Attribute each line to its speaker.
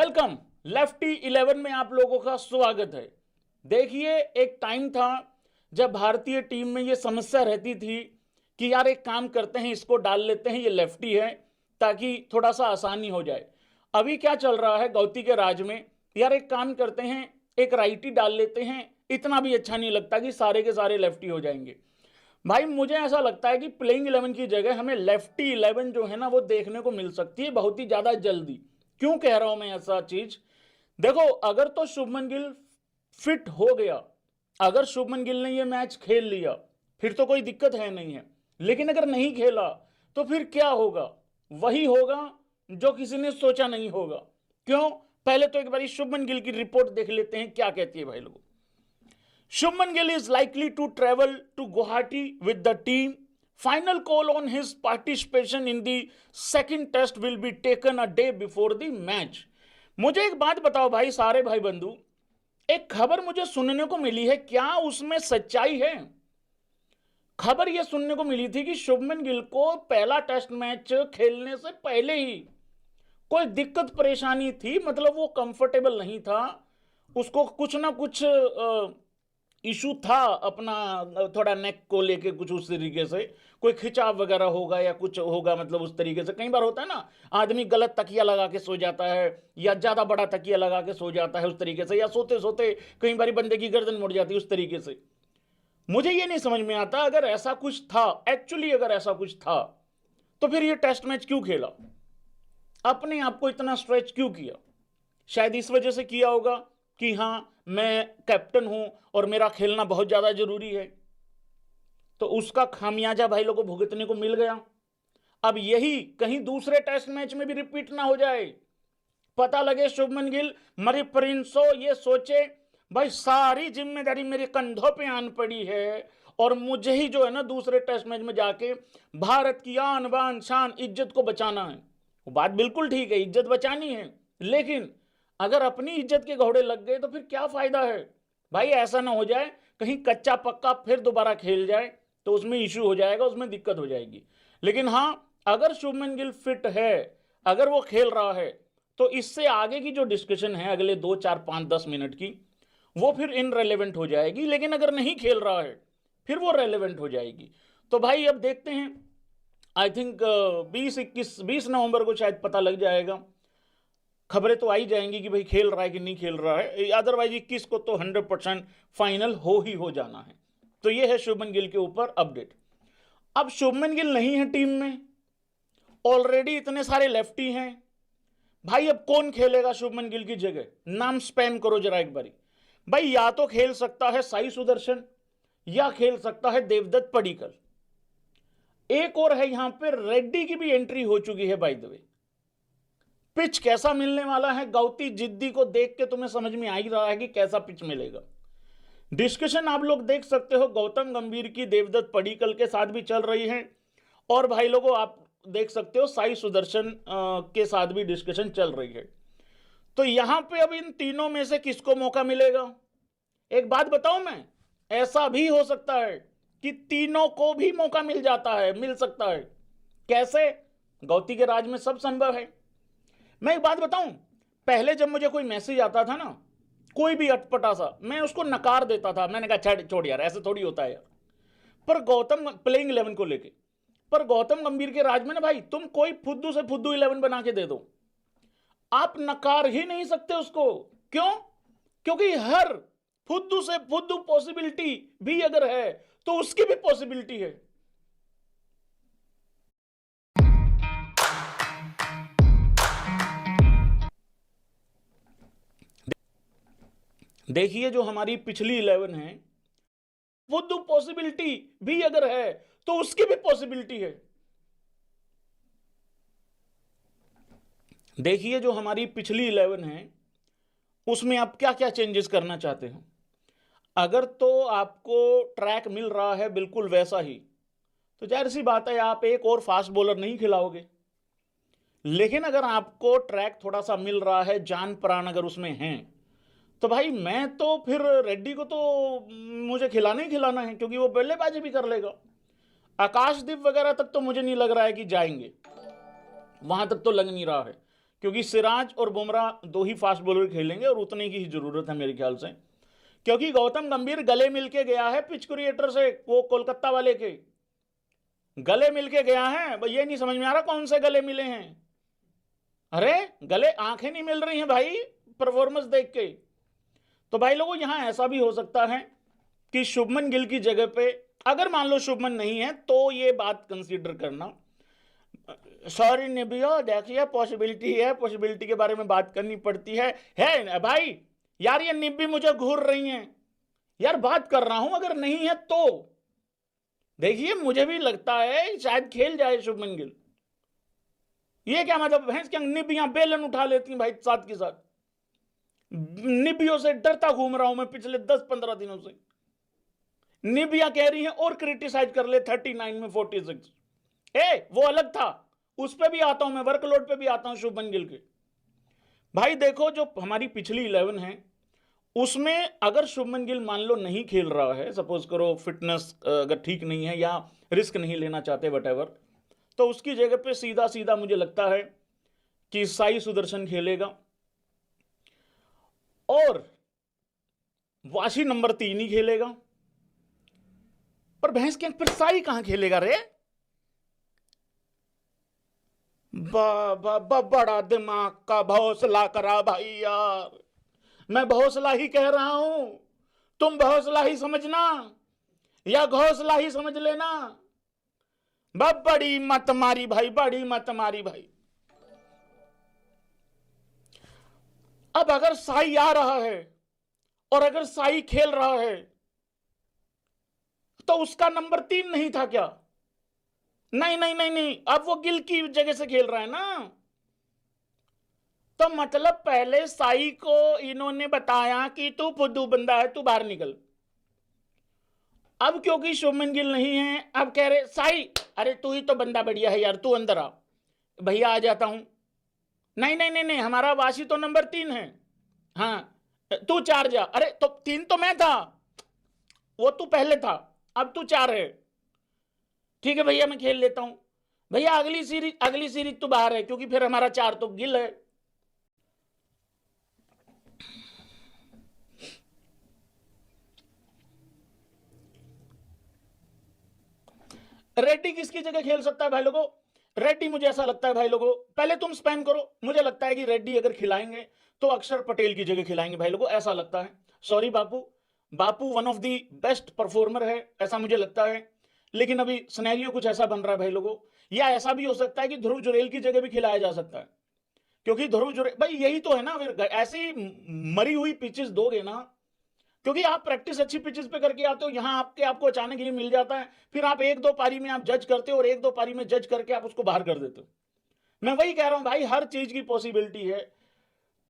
Speaker 1: Welcome. Lefty 11 में आप लोगों का स्वागत है। देखिए, एक टाइम था जब भारतीय टीम में ये समस्या रहती थी कि यार एक काम करते हैं, इसको डाल लेते हैं, ये लेफ्टी है, ताकि थोड़ा सा आसानी हो जाए। अभी क्या चल रहा है गौती के राज में, यार एक काम करते हैं, एक राइटी डाल लेते हैं, इतना भी अच्छा नहीं लगता कि सारे के सारे लेफ्टी हो जाएंगे। भाई मुझे ऐसा लगता है कि प्लेइंग 11 की जगह हमें लेफ्टी 11 जो है ना वो देखने को मिल सकती है बहुत ही ज्यादा जल्दी। क्यों कह रहा हूं मैं ऐसा चीज? देखो, अगर तो शुभमन गिल फिट हो गया, अगर शुभमन गिल ने ये मैच खेल लिया, फिर तो कोई दिक्कत है नहीं है। लेकिन अगर नहीं खेला तो फिर क्या होगा? वही होगा जो किसी ने सोचा नहीं होगा। क्यों? पहले तो एक बार शुभमन गिल की रिपोर्ट देख लेते हैं, क्या कहती है भाई लोगों। Shubman Gill is likely to travel to Guwahati with the team. Final call on his participation in the second test will be taken a day before the match. मुझे एक बात बताओ भाई, सारे भाई बंधु, एक खबर मुझे सुनने को मिली है, क्या उसमें सच्चाई है? खबर यह सुनने को मिली थी कि शुभमन गिल को पहला टेस्ट मैच खेलने से पहले ही कोई दिक्कत परेशानी थी, मतलब वो कंफर्टेबल नहीं था, उसको कुछ ना कुछ इशू था अपना, थोड़ा नेक को लेके कुछ उस तरीके से, कोई खिंचाव वगैरह होगा या कुछ होगा, मतलब उस तरीके से। कई बार होता है ना, आदमी गलत तकिया लगा के सो जाता है या ज्यादा बड़ा तकिया लगा के सो जाता है उस तरीके से, या सोते सोते कई बार बंदे की गर्दन मुड़ जाती है उस तरीके से। मुझे ये नहीं समझ में आता, अगर ऐसा कुछ था एक्चुअली, अगर ऐसा कुछ था तो फिर ये टेस्ट मैच क्यों खेला? अपने आप को इतना स्ट्रेच क्यों किया? शायद इस वजह से किया होगा कि हां मैं कैप्टन हूं और मेरा खेलना बहुत ज्यादा जरूरी है, तो उसका खामियाजा भाई लोगों को भुगतने को मिल गया। अब यही कहीं दूसरे टेस्ट मैच में भी रिपीट ना हो जाए। पता लगे शुभमन गिल मरी प्रिंसो ये सोचे भाई सारी जिम्मेदारी मेरे कंधों पे आन पड़ी है और मुझे ही जो है ना दूसरे टेस्ट मैच में जाके भारत की आन बान शान इज्जत को बचाना है। वो बात बिल्कुल ठीक है, इज्जत बचानी है, लेकिन अगर अपनी इज्जत के घोड़े लग गए तो फिर क्या फायदा है भाई? ऐसा ना हो जाए कहीं कच्चा पक्का फिर दोबारा खेल जाए तो उसमें इश्यू हो जाएगा, उसमें दिक्कत हो जाएगी। लेकिन हां, अगर शुभमन गिल फिट है, अगर वो खेल रहा है, तो इससे आगे की जो डिस्कशन है अगले 2 4 5 10 मिनट की, वो फिर इनरेलेवेंट हो जाएगी। लेकिन अगर नहीं खेल रहा है फिर वो रेलेवेंट हो जाएगी। तो भाई अब देखते हैं, आई थिंक 20 नवंबर को शायद पता लग जाएगा, खबरें तो आई जाएंगी कि भाई खेल रहा है कि नहीं खेल रहा है। अदरवाइज 21 को तो 100% फाइनल हो ही हो जाना है। तो ये है शुभमन गिल के ऊपर अपडेट। अब शुभमन गिल नहीं है टीम में, ऑलरेडी इतने सारे लेफ्टी हैं भाई, अब कौन खेलेगा शुभमन गिल की जगह? नाम स्पैम करो जरा एक बारी भाई। या तो खेल सकता है साई सुदर्शन या खेल सकता है देवदत्त पडिक्कल। एक और है यहां पे रेड्डी की भी एंट्री हो चुकी है बाय द वे। पिच कैसा मिलने वाला है गौती जिद्दी को देख के तुम्हें समझ में आ ही रहा है कि कैसा पिच मिलेगा। डिस्कशन आप लोग देख सकते हो, गौतम गंभीर की देवदत्त पडिक्कल के साथ भी चल रही है, और भाई लोगों आप देख सकते हो साई सुदर्शन के साथ भी डिस्कशन चल रही है। तो यहां पे अब इन तीनों में से किसको मौका मिलेगा? एक बात बताऊं मैं, ऐसा भी हो सकता है कि तीनों को भी मौका मिल जाता है, मिल सकता है। कैसे? गौती के राज में सब संभव है। मैं एक बात बताऊं, पहले जब मुझे कोई मैसेज आता था ना, कोई भी अटपटा सा, मैं उसको नकार देता था। मैंने कहा छोड़ यार, ऐसे थोड़ी होता है यार। पर गौतम प्लेइंग 11 को लेके, पर गौतम गंभीर के राज में ना भाई, तुम कोई फुद्दू से फुद्दू 11 बना के दे दो, आप नकार ही नहीं सकते उसको। क्यों? क्योंकि हर फुद्दू से फुद्दू पॉसिबिलिटी भी अगर है तो उसकी भी पॉसिबिलिटी है। देखिए जो हमारी पिछली 11 है, फुद्दू पॉसिबिलिटी भी अगर है तो उसकी भी पॉसिबिलिटी है। देखिए जो हमारी पिछली 11 है उसमें आप क्या क्या चेंजेस करना चाहते हो। अगर तो आपको ट्रैक मिल रहा है बिल्कुल वैसा ही, तो जाहिर सी बात है आप एक और फास्ट बॉलर नहीं खिलाओगे। लेकिन अगर आपको ट्रैक थोड़ा सा मिल रहा है, जान प्राण अगर उसमें है, तो भाई मैं तो फिर रेड्डी को तो मुझे खिलाना ही खिलाना है, क्योंकि वो बल्लेबाजी भी कर लेगा। आकाशदीप वगैरह तक तो मुझे नहीं लग रहा है कि जाएंगे, वहां तक तो लग नहीं रहा है। क्योंकि सिराज और बुमराह दो ही फास्ट बॉलर खेलेंगे और उतने की ही जरूरत है मेरे ख्याल से, क्योंकि गौतम गंभीर गले मिलके गया है पिच क्रिएटर से, वो कोलकाता वाले के गले मिलके गया है। ये नहीं समझ में आ रहा कौन से गले मिले हैं। अरे गले, आंखें नहीं मिल रही हैं भाई परफॉर्मेंस देख के। तो भाई लोगों यहां ऐसा भी हो सकता है कि शुभमन गिल की जगह पे अगर मान लो शुभमन नहीं है तो ये बात कंसीडर करना। सॉरी निबियो, देखिए पॉसिबिलिटी है, पॉसिबिलिटी के बारे में बात करनी पड़ती है भाई। यार ये निब्बी मुझे घूर रही हैं यार, बात कर रहा हूं, अगर नहीं है तो देखिए मुझे भी लगता है शायद खेल जाए शुभमन गिल। ये क्या मतलब, भैंस क्या निबियां बेलन उठा लेती हैं भाई साथ के साथ। निबियों से डरता घूम रहा हूं मैं पिछले 10-15 दिनों से। निबिया कह रही हैं और क्रिटिसाइज कर ले 39 में 46। वो अलग था, उस पे भी आता हूं मैं, वर्कलोड पे भी आता हूं शुभमन गिल के। भाई देखो जो हमारी पिछली 11 है उसमें अगर शुभमन गिल मान लो नहीं खेल रहा है, सपोज करो फिटनेस अगर ठीक नहीं है या रिस्क नहीं लेना चाहते वटेवर, तो उसकी जगह पे सीधा सीधा मुझे लगता है कि साई सुदर्शन खेलेगा और वाशी नंबर 3 ही खेलेगा। पर भैंस के फिर साई कहां खेलेगा रे? बड़ा दिमाग का भौसला करा भाई यार, मैं भौसला ही कह रहा हूं, तुम भौसला ही समझना या घोसला ही समझ लेना। बड़ी मत मारी भाई, बड़ी मत मारी भाई। अब अगर साई आ रहा है और अगर साई खेल रहा है तो उसका नंबर 3 नहीं था क्या? नहीं नहीं नहीं नहीं, अब वो गिल की जगह से खेल रहा है ना। तो मतलब पहले साई को इन्होंने बताया कि तू फुद्दू बंदा है, तू बाहर निकल। अब क्योंकि शुभमन गिल नहीं है, अब कह रहे साई अरे तू ही तो बंदा बढ़िया है यार, तू अंदर आ। भैया आ जाता हूं। नहीं नहीं नहीं नहीं, हमारा वाशी तो नंबर 3 है, हाँ तू 4 जा। अरे तो 3 तो मैं था, वो तू पहले था, अब तू 4 है। ठीक है भैया मैं खेल लेता हूं। भैया अगली सीरीज तो बाहर है, क्योंकि फिर हमारा 4 तो गिल है। रेड्डी किसकी जगह खेल सकता है भाई लोगों? रेड्डी मुझे ऐसा लगता है भाई लोगों, पहले तुम स्पैम करो, मुझे लगता है कि रेड्डी अगर खिलाएंगे तो अक्षर पटेल की जगह खिलाएंगे भाई लोगों, ऐसा लगता है। Sorry Bapu one of the best performer है, ऐसा मुझे लगता है। लेकिन अभी सिनेरियो कुछ ऐसा बन रहा है भाई लोगों, या ऐसा भी हो सकता है कि ध्रुव जुरेल की जगह भी खिलाया जा सकता है, क्योंकि ध्रुव जुरेल भाई यही तो है ना, फिर ऐसी मरी हुई पिचेस दोगे ना, क्योंकि आप प्रैक्टिस अच्छी पिचेस पे करके आते हो, यहां आपको अचानक ही मिल जाता है, फिर आप 1-2 पारी में आप जज करते हो और 1-2 पारी में जज करके आप उसको बाहर कर देते हो। मैं वही कह रहा हूं भाई, हर चीज की पॉसिबिलिटी है।